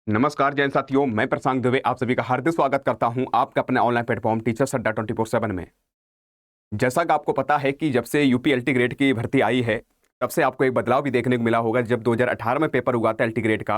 नमस्कार जैन साथियों, मैं प्रशांत दुबे आप सभी का हार्दिक स्वागत करता हूं आपका अपने ऑनलाइन प्लेटफॉर्म टीचर्स अड्डा 24/7 में। जैसा कि आपको पता है कि जब से यूपी एलटी ग्रेड की भर्ती आई है, तब से आपको एक बदलाव भी देखने को मिला होगा। जब 2018 में पेपर हुआ था एलटी ग्रेड का,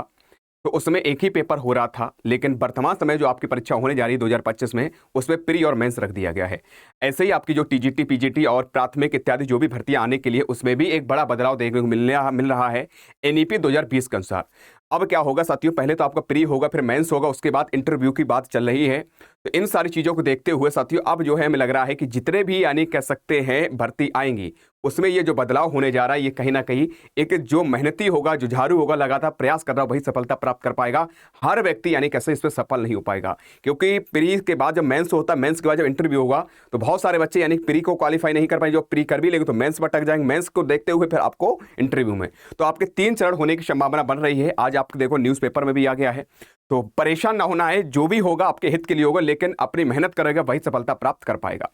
तो उसमें एक ही पेपर हो रहा था, लेकिन वर्तमान समय जो आपकी परीक्षा होने जा रही है 2025 में, उसमें प्री और मेंस रख दिया गया है। ऐसे ही आपकी जो टीजीटी, पीजीटी और प्राथमिक इत्यादि जो भी भर्तियां आने के लिए, उसमें भी एक बड़ा बदलाव देखने को मिल रहा है एनईपी 2020 के अनुसार। अब क्या होगा साथियों, पहले तो आपका प्री होगा, फिर मेंस होगा, उसके बाद इंटरव्यू की बात चल रही है। तो इन सारी चीज़ों को देखते हुए साथियों, अब जो है हमें लग रहा है कि जितने भी यानी कह सकते हैं भर्ती आएंगी, उसमें ये जो बदलाव होने जा रहा है, ये कहीं ना कहीं एक जो मेहनती होगा, जुझारू होगा, लगातार प्रयास कर रहा, वही सफलता प्राप्त कर पाएगा। हर व्यक्ति यानी कैसे इसमें सफल नहीं हो पाएगा, क्योंकि प्री के बाद जब मेंस होता है, मेंस के बाद जब इंटरव्यू होगा, तो बहुत सारे बच्चे यानी प्री को क्वालिफाई नहीं कर पाए। जो प्री कर भी लेंगे तो मेंस में अटक जाएंगे, मेंस को देखते हुए फिर आपको इंटरव्यू में। तो आपके 3 चरण होने की संभावना बन रही है। आज आपको देखो न्यूज़पेपर में भी आ गया है। तो परेशान ना होना है, जो भी होगा आपके हित के लिए होगा, लेकिन अपनी मेहनत करेगा वही सफलता प्राप्त कर पाएगा।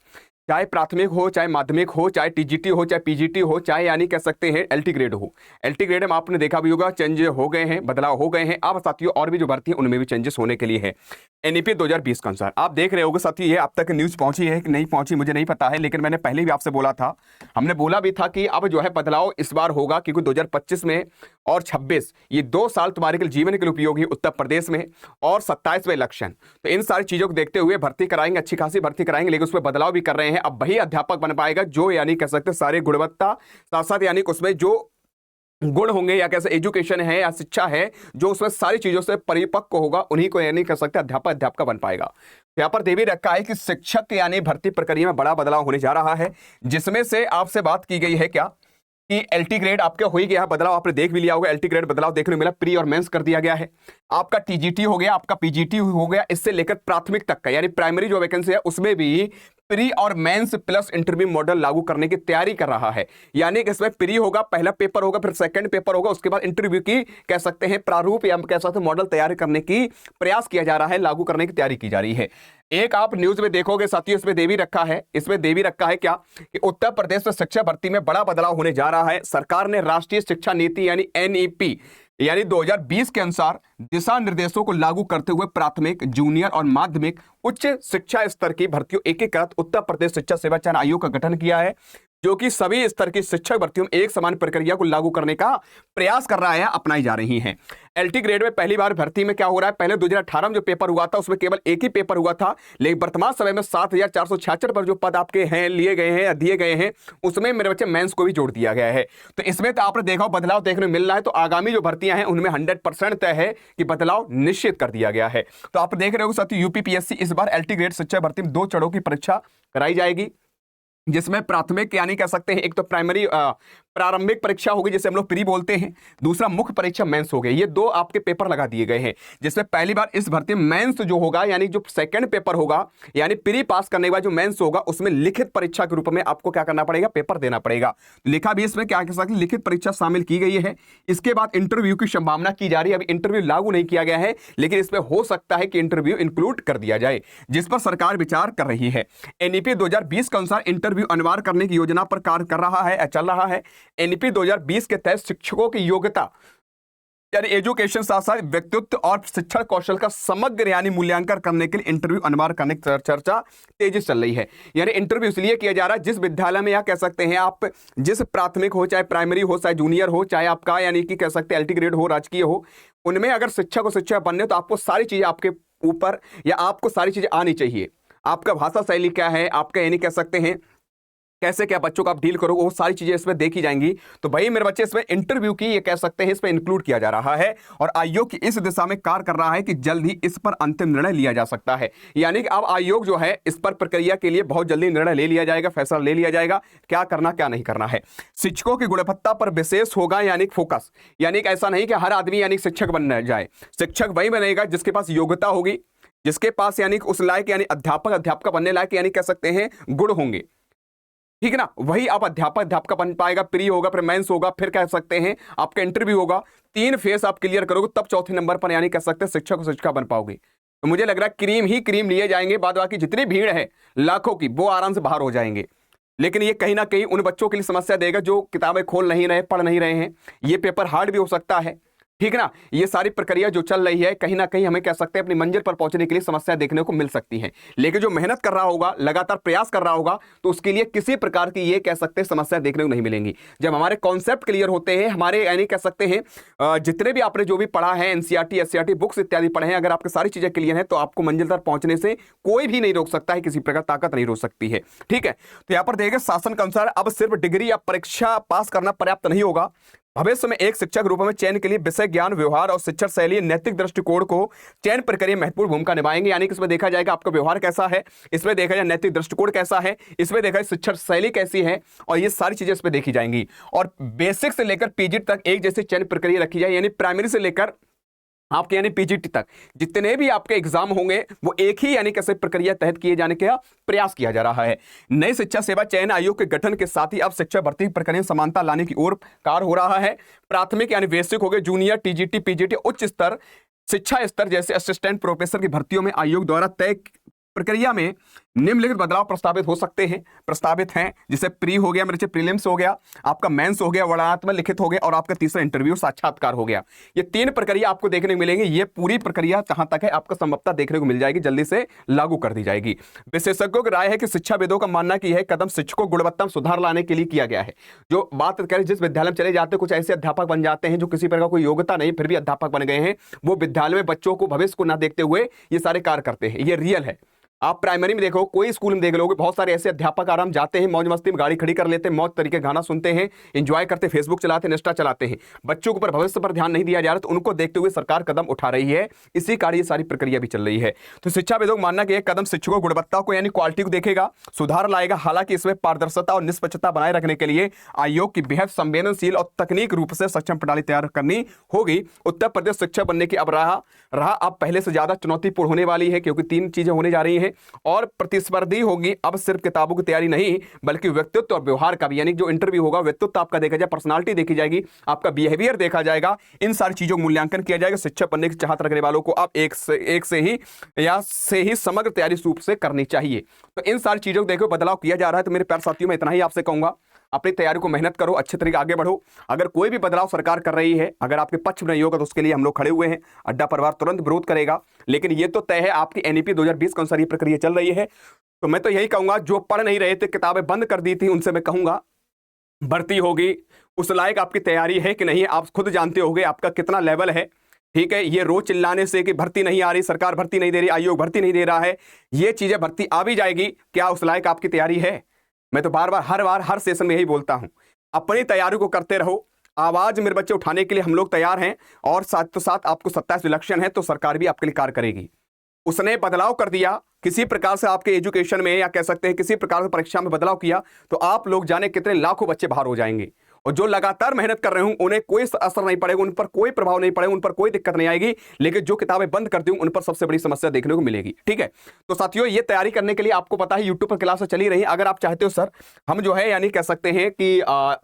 चाहे प्राथमिक हो, चाहे माध्यमिक हो, चाहे टीजीटी हो, चाहे पीजीटी हो, चाहे यानी कह सकते हैं एलटी ग्रेड हो। एलटी ग्रेड में आपने देखा भी होगा, चेंज हो गए हैं, बदलाव हो गए हैं। अब साथियों और भी जो भर्ती है उनमें भी चेंजेस होने के लिए है एनईपी 2020 के अनुसार। आप देख रहे होगे साथियों, ये अब तक न्यूज़ पहुंची है कि नहीं पहुंची मुझे नहीं पता है, लेकिन मैंने पहले भी आपसे बोला था, हमने बोला भी था कि अब जो है बदलाव इस बार होगा, क्योंकि 2025 में और 26 ये 2 साल तुम्हारे के जीवन के लिए उपयोगी उत्तर प्रदेश में, और 27 में इलेक्शन। तो इन सारी चीज़ों को देखते हुए भर्ती कराएंगे, अच्छी खासी भर्ती कराएंगे, लेकिन उसमें बदलाव भी कर रहे हैं। अब वही अध्यापक बन पाएगा जो यानी कह सकते सारे गुणवत्ता, साथ साथ यानी उसमें जो गुण होंगे या कैसे एजुकेशन है या शिक्षा है, जो उसमें सारी चीजों से परिपक्व होगा, उन्हीं को यानी कह सकते अध्यापक बन पाएगा। यहाँ पर देवी रखा है कि शिक्षक यानी भर्ती प्रक्रिया में बड़ा बदलाव होने जा रहा है, जिसमें से आपसे बात की गई है क्या कि एलटी ग्रेड आपके हो ही गया बदलाव, आपने देख भी लिया होगा। एलटी ग्रेड बदलाव देखने को मिला, प्री और मेंस कर दिया गया है। आपका टीजीटी हो गया, आपका पीजीटी हो गया, इससे लेकर प्राथमिक तक का यानी प्राइमरी जो वैकेंसी है उसमें भी प्री और मेंस प्लस इंटरव्यू मॉडल लागू करने की तैयारी कर रहा है। यानी कि इसमें प्री होगा, पहला पेपर होगा, फिर सेकंड पेपर होगा, उसके बाद इंटरव्यू की कह सकते हैं प्रारूप या कह सकते हैं मॉडल तैयार करने की प्रयास किया जा रहा है, लागू करने की तैयारी की जा रही है। एक आप न्यूज में देखोगे साथियों, इसमें देवी रखा है, इसमें देवी रखा है क्या कि उत्तर प्रदेश में शिक्षा भर्ती में बड़ा बदलाव होने जा रहा है। सरकार ने राष्ट्रीय शिक्षा नीति यानी एनईपी यानी 2020 के अनुसार दिशा निर्देशों को लागू करते हुए प्राथमिक, जूनियर और माध्यमिक उच्च शिक्षा स्तर की भर्तियों एकीकृत उत्तर प्रदेश शिक्षा सेवा चयन आयोग का गठन किया है, जो कि सभी स्तर की शिक्षक भर्तियों में एक समान प्रक्रिया को लागू करने का प्रयास कर रहा है, अपनाई जा रही हैं। एलटी ग्रेड में पहली बार भर्ती में क्या हो रहा है, पहले 2018 में जो पेपर हुआ था उसमें केवल एक ही पेपर हुआ था, लेकिन वर्तमान समय में 7466 पर जो पद आपके हैं, लिए गए हैं या दिए गए हैं, उसमें मेरे बच्चे मेंस को भी जोड़ दिया गया है। तो इसमें तो आपने देखा बदलाव देखने को मिल रहा है। तो आगामी जो भर्तियां हैं उनमें 100% तय है कि बदलाव निश्चित कर दिया गया है। तो आप देख रहे हो साथियों, यूपीपीएससी इस बार एलटी ग्रेड शिक्षा भर्ती में 2 चरणों की परीक्षा कराई जाएगी, जिसमें प्राथमिक यानी कह सकते हैं एक तो प्राइमरी प्रारंभिक परीक्षा होगी जिसे हम लोग प्री बोलते हैं, दूसरा मुख्य परीक्षा मेंस हो गई। ये 2 आपके पेपर लगा दिए गए हैं, जिसमें पहली बार इस भर्ती में मेंस जो होगा यानी जो सेकंड पेपर होगा, यानी प्री पास करने के बाद जो मेंस होगा उसमें लिखित परीक्षा के रूप में आपको क्या करना पड़ेगा, पेपर देना पड़ेगा। लिखा भी इसमें क्या कह सकते लिखित परीक्षा शामिल की गई है। इसके बाद इंटरव्यू की संभावना की जा रही है। अभी इंटरव्यू लागू नहीं किया गया है, लेकिन इसमें हो सकता है कि इंटरव्यू इंक्लूड कर दिया जाए, जिस पर सरकार विचार कर रही है। एनईपी 2020 के अनुसार इंटरव्यू अनिवार्य करने की योजना पर कार्य कर रहा है, चल रहा है। एनईपी 2020 के तहत शिक्षकों की योग्यता यानी एजुकेशन साथ साथ व्यक्तित्व और शिक्षण कौशल का समग्र यानी मूल्यांकन करने के लिए इंटरव्यू अनिवार्य करने की चर्चा तेजी से चल रही है। यानी इंटरव्यू इसलिए किया जा रहा है, जिस विद्यालय में या कह सकते हैं आप जिस प्राथमिक हो, चाहे प्राइमरी हो, चाहे जूनियर हो, चाहे आपका यानी कि कह सकते हैं एलटी ग्रेड हो, राजकीय हो, उनमें अगर शिक्षक और शिक्षक बनने तो आपको सारी चीजें आपके ऊपर या आपको सारी चीजें आनी चाहिए। आपका भाषा शैली क्या है, आपका यानी कह सकते हैं कैसे क्या बच्चों को आप डील करो, वो सारी चीजें इसमें देखी जाएंगी। तो भाई मेरे बच्चे इसमें इंटरव्यू की ये कह सकते हैं इसमें इंक्लूड किया जा रहा है, और आयोग की इस दिशा में कार्य कर रहा है कि जल्द ही इस पर अंतिम निर्णय लिया जा सकता है। यानी कि अब आयोग जो है इस पर प्रक्रिया के लिए बहुत जल्दी निर्णय ले लिया जाएगा, फैसला ले लिया जाएगा क्या करना क्या नहीं करना है। शिक्षकों की गुणवत्ता पर विशेष होगा यानी फोकस, यानी कि ऐसा नहीं कि हर आदमी यानी शिक्षक बनना जाए। शिक्षक वही बनेगा जिसके पास योग्यता होगी, जिसके पास यानी उस लायक यानी अध्यापक बनने लायक यानी कह सकते हैं गुण होंगे, ठीक है ना, वही आप अध्यापक बन पाएगा। प्री होगा, फिर मेंस होगा, फिर कह सकते हैं आपका इंटरव्यू होगा। 3 फेस आप क्लियर करोगे तब चौथे नंबर पर यानी कह सकते हैं शिक्षक और शिक्षिका बन पाओगे। तो मुझे लग रहा है क्रीम ही क्रीम लिए जाएंगे, बाद बाकी जितनी भीड़ है लाखों की वो आराम से बाहर हो जाएंगे। लेकिन ये कहीं ना कहीं उन बच्चों के लिए समस्या देगा जो किताबें खोल नहीं रहे, पढ़ नहीं रहे हैं। ये पेपर हार्ड भी हो सकता है, ठीक ना। ये सारी प्रक्रिया जो चल रही है कहीं ना कहीं हमें कह सकते हैं अपनी मंजिल पर पहुंचने के लिए समस्या देखने को मिल सकती है, लेकिन जो मेहनत कर रहा होगा, लगातार प्रयास कर रहा होगा, तो उसके लिए किसी प्रकार की ये कह सकते हैं समस्या देखने को नहीं मिलेंगी। जब हमारे कॉन्सेप्ट क्लियर होते हैं, हमारे यानी कह सकते हैं जितने भी आपने जो भी पढ़ा है, एनसीईआरटी एससीईआरटी बुक्स इत्यादि पढ़े हैं, अगर आपकी सारी चीजें क्लियर है तो आपको मंजिल तक पहुंचने से कोई भी नहीं रोक सकता है, किसी प्रकार ताकत नहीं रोक सकती है। ठीक है, तो यहां पर देखिए शासन के अनुसार अब सिर्फ डिग्री या परीक्षा पास करना पर्याप्त नहीं होगा। भविष्य में एक शिक्षक रूप में चयन के लिए विषय ज्ञान, व्यवहार और शिक्षण शैली, नैतिक दृष्टिकोण को चयन प्रक्रिया में महत्वपूर्ण भूमिका निभाएंगे। यानी कि इसमें देखा जाएगा आपका व्यवहार कैसा है, इसमें देखा जाए नैतिक दृष्टिकोण कैसा है, इसमें देखा जाए शिक्षण शैली कैसी है, और ये सारी चीजें इसमें देखी जाएंगी। और बेसिक से लेकर पीजी तक एक जैसी चयन प्रक्रिया रखी जाए, यानी प्राइमरी से लेकर आपके यानी पीजीटी तक जितने भी आपके एग्जाम होंगे वो एक ही यानी कैसे प्रक्रिया तहत किए जाने का प्रयास किया जा रहा है। नई शिक्षा सेवा चयन आयोग के गठन के साथ ही अब शिक्षा भर्ती प्रक्रिया समानता लाने की ओर कार्य हो रहा है। प्राथमिक यानी बेसिक हो गए, जूनियर, टीजीटी, पीजीटी, उच्च स्तर शिक्षा स्तर जैसे असिस्टेंट प्रोफेसर की भर्तियों में आयोग द्वारा तय प्रक्रिया में निम्नलिखित बदलाव प्रस्तावित हो सकते हैं, प्रस्तावित हैं, जैसे प्री हो गया, मेरे प्रीलिम्स हो गया, आपका मेंस हो गया, वर्णनात्मक लिखित हो गया, और आपका तीसरा इंटरव्यू साक्षात्कार हो गया। ये तीन प्रक्रिया आपको देखने को मिलेंगी। ये पूरी प्रक्रिया जहां तक है आपको संभवतः देखने को मिल जाएगी, जल्दी से लागू कर दी जाएगी। विशेषज्ञों की राय है कि शिक्षाविदों का मानना कि यह कदम शिक्षकों को गुणवत्ता में सुधार लाने के लिए किया गया है। जो बात करें, जिस विद्यालय में चले जाते हैं कुछ ऐसे अध्यापक बन जाते हैं जो किसी प्रकार कोई योग्यता नहीं फिर भी अध्यापक बन गए हैं, वो विद्यालय में बच्चों को भविष्य को ना देखते हुए ये सारे कार्य करते हैं। ये रियल है। आप प्राइमरी में देखो, कोई स्कूल में देख लोगे, बहुत सारे ऐसे अध्यापक आराम जाते हैं, मौज मस्ती में गाड़ी खड़ी कर लेते हैं, मौज तरीके गाना सुनते हैं, एंजॉय करते, फेसबुक चलाते हैं, इंस्टा चलाते हैं। बच्चों के ऊपर भविष्य पर ध्यान नहीं दिया जा रहा, तो उनको देखते हुए सरकार कदम उठा रही है। इसी कारण ये सारी प्रक्रिया भी चल रही है। तो शिक्षाविदों का मानना कि एक कदम शिक्षकों की गुणवत्ता को यानी क्वालिटी को देखेगा, सुधार लाएगा। हालांकि इसमें पारदर्शिता और निष्पक्षता बनाए रखने के लिए आयोग की बेहद संवेदनशील और तकनीक रूप से सक्षम प्रणाली तैयार करनी होगी। उत्तर प्रदेश शिक्षक बनने की अब राह अब पहले से ज्यादा चुनौतीपूर्ण होने वाली है, क्योंकि तीन चीजें होने जा रही हैं और प्रतिस्पर्धी होगी। अब सिर्फ किताबों की तैयारी नहीं, बल्कि व्यक्तित्व और व्यवहार का भी, यानी जो इंटरव्यू होगा व्यक्तित्व आपका देखा जाए, पर्सनालिटी देखी जाएगी, आपका बिहेवियर देखा जाएगा, इन सारी चीजों का मूल्यांकन किया जाएगा। शिक्षक बनने की चाहत रखने वालों को अब एक से ही समग्र तैयारी रूप से करनी चाहिए। तो इन सारी चीजों को देखो बदलाव किया जा रहा है। तो मेरे प्यारे साथियों, मैं इतना ही आपसे कहूंगा, अपनी तैयारी को मेहनत करो, अच्छे तरीके आगे बढ़ो। अगर कोई भी बदलाव सरकार कर रही है, अगर आपके पक्ष में नहीं होगा, तो उसके लिए हम लोग खड़े हुए हैं। अड्डा परिवार तुरंत विरोध करेगा। लेकिन ये तो तय है, आपकी एनईपी 2020 के अनुसार ये प्रक्रिया चल रही है। तो मैं तो यही कहूंगा, जो पढ़ नहीं रहे थे, किताबें बंद कर दी थी, उनसे मैं कहूंगा भर्ती होगी, उस लायक आपकी तैयारी है कि नहीं, आप खुद जानते होंगे आपका कितना लेवल है। ठीक है, ये रोज चिल्लाने से कि भर्ती नहीं आ रही, सरकार भर्ती नहीं दे रही, आयोग भर्ती नहीं दे रहा है, ये चीजें भर्ती आ भी जाएगी। क्या उस लायक आपकी तैयारी है? मैं तो बार बार हर सेशन में यही बोलता हूं, अपनी तैयारी को करते रहो। आवाज मेरे बच्चे उठाने के लिए हम लोग तैयार हैं, और साथ तो साथ आपको 27 इलेक्शन है, तो सरकार भी आपके लिए कार्य करेगी। उसने बदलाव कर दिया किसी प्रकार से आपके एजुकेशन में, या कह सकते हैं किसी प्रकार से परीक्षा में बदलाव किया, तो आप लोग जाने कितने लाखों बच्चे बाहर हो जाएंगे। और जो लगातार मेहनत कर रहे हों उन्हें कोई असर नहीं पड़ेगा, उन पर कोई प्रभाव नहीं पड़ेगा, उन पर कोई दिक्कत नहीं आएगी। लेकिन जो किताबें बंद कर दी उन पर सबसे बड़ी समस्या देखने को मिलेगी। ठीक है, तो साथियों, ये तैयारी करने के लिए आपको पता है यूट्यूब पर क्लास चली रही है। अगर आप चाहते हो सर हम जो है यानी कह सकते हैं कि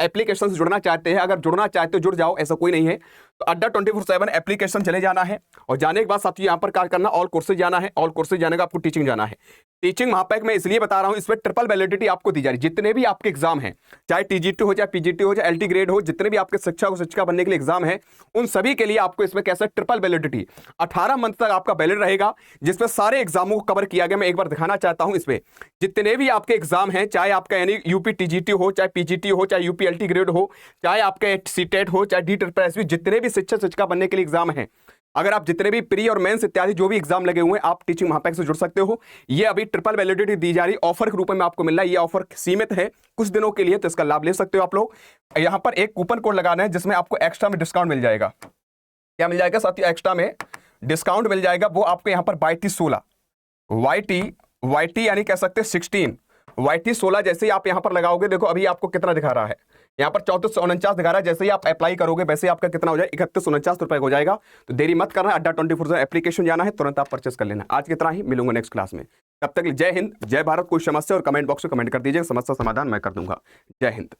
एप्लीकेशन से जुड़ना चाहते हैं, अगर जुड़ना चाहते हो जुड़ जाओ, ऐसा कोई नहीं है। तो अड्डा 24/7 एप्लीकेशन चले जाना है, और जाने के बाद साथियों यहाँ पर कार्य करना, ऑल कोर्सेज जाना है। ऑल कोर्सेज जाने का आपको टीचिंग जाना है। टीचिंग महापैक मैं इसलिए बता रहा हूं, इसमें ट्रिपल वैलिडिटी आपको दी जा रही है। जितने भी आपके एग्जाम हैं, चाहे टीजीटी हो, चाहे पीजीटी हो, चाहे एलटी ग्रेड हो, जितने भी आपके शिक्षक बनने के लिए एग्जाम है, उन सभी के लिए आपको इसमें कैसे ट्रिपल वैलिडिटी 18 मंथ तक आपका वैलिड रहेगा, जिसमें सारे एग्जामों को कवर किया गया। मैं एक बार दिखाना चाहता हूं, इसमें जितने भी आपके एग्जाम हैं, चाहे आपका यानी यूपी टीजीटी हो, चाहे पीजीटी हो, चाहे यूपी एलटी ग्रेड हो, चाहे आपके सीटेट हो, चाहे DSSB, जितने भी शिक्षक बनने के लिए एग्जाम है, अगर आप जितने भी प्री और मेंस इत्यादि जो भी एग्जाम लगे हुए हैं, आप टीचिंग महापैक से जुड़ सकते हो। ये अभी ट्रिपल वैलिडिटी दी जा रही, ऑफर के रूप में आपको मिल रहा है। ये ऑफर सीमित है कुछ दिनों के लिए, तो इसका लाभ ले सकते हो आप लोग। यहां पर एक कूपन कोड लगाना है, जिसमें आपको एक्स्ट्रा में डिस्काउंट मिल जाएगा। क्या मिल जाएगा साथियों? एक्स्ट्रा में डिस्काउंट मिल जाएगा। वो आपको यहाँ पर YT16 YT यानी कह सकते हैं 16 YT16 जैसे ही आप यहाँ पर लगाओगे, देखो अभी आपको कितना दिखा रहा है, यहाँ पर 3449 दिखा रहा है। जैसे ही आप अप्लाई करोगे वैसे ही आपका कितना हो जाए, 3149 रुपए हो जाएगा। तो देरी मत करना, अड्डा 24 एप्लीकेशन जाना है, तुरंत आप परचेस कर लेना। आज कितना ही, मिलूंगा नेक्स्ट क्लास में। तब तक जय हिंद, जय भारत। कोई समस्या और कमेंट बॉक्स में कमेंट कर दीजिएगा, समस्या समाधान मैं कर दूंगा। जय हिंद।